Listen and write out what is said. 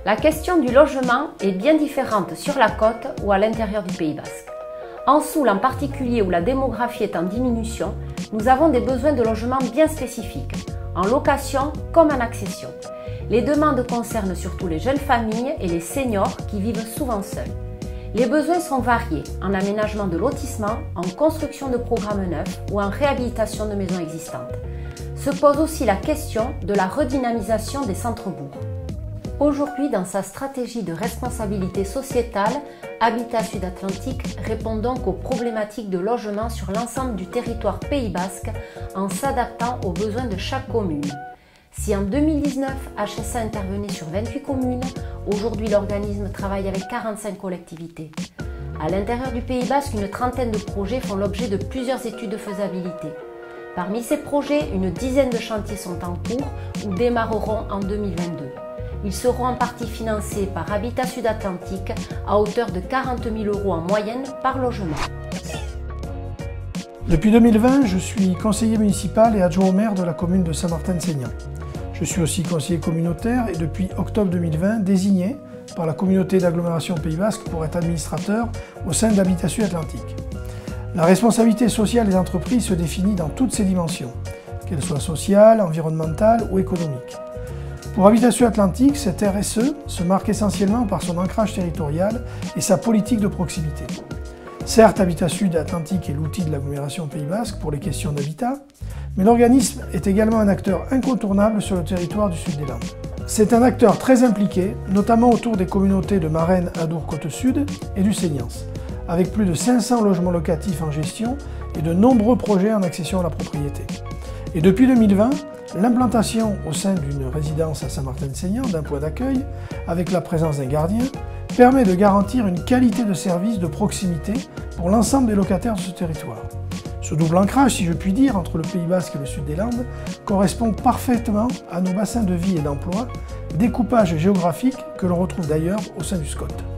La question du logement est bien différente sur la côte ou à l'intérieur du Pays Basque. En Soule en particulier, où la démographie est en diminution, nous avons des besoins de logement bien spécifiques, en location comme en accession. Les demandes concernent surtout les jeunes familles et les seniors qui vivent souvent seuls. Les besoins sont variés, en aménagement de lotissements, en construction de programmes neufs ou en réhabilitation de maisons existantes. Se pose aussi la question de la redynamisation des centres-bourgs. Aujourd'hui, dans sa stratégie de responsabilité sociétale, Habitat Sud Atlantique répond donc aux problématiques de logement sur l'ensemble du territoire Pays Basque en s'adaptant aux besoins de chaque commune. Si en 2019, HSA intervenait sur 28 communes, aujourd'hui l'organisme travaille avec 45 collectivités. À l'intérieur du Pays Basque, une trentaine de projets font l'objet de plusieurs études de faisabilité. Parmi ces projets, une dizaine de chantiers sont en cours ou démarreront en 2022. Ils seront en partie financés par Habitat Sud Atlantique à hauteur de 40 000 € en moyenne par logement. Depuis 2020, je suis conseiller municipal et adjoint au maire de la commune de Saint-Martin-de-Seignan. Je suis aussi conseiller communautaire et depuis octobre 2020 désigné par la communauté d'agglomération Pays Basque pour être administrateur au sein d'Habitat Sud Atlantique. La responsabilité sociale des entreprises se définit dans toutes ses dimensions, qu'elles soient sociales, environnementales ou économiques. Pour Habitat Sud Atlantique, cette RSE se marque essentiellement par son ancrage territorial et sa politique de proximité. Certes, Habitat Sud Atlantique est l'outil de l'agglomération Pays Basque pour les questions d'habitat, mais l'organisme est également un acteur incontournable sur le territoire du Sud des Landes. C'est un acteur très impliqué, notamment autour des communautés de Marennes, Adour, Côte-Sud et du Seignance, avec plus de 500 logements locatifs en gestion et de nombreux projets en accession à la propriété. Et depuis 2020, l'implantation au sein d'une résidence à Saint-Martin-de-Seignan d'un point d'accueil, avec la présence d'un gardien, permet de garantir une qualité de service de proximité pour l'ensemble des locataires de ce territoire. Ce double ancrage, si je puis dire, entre le Pays Basque et le Sud des Landes, correspond parfaitement à nos bassins de vie et d'emploi, découpage géographique que l'on retrouve d'ailleurs au sein du SCOT.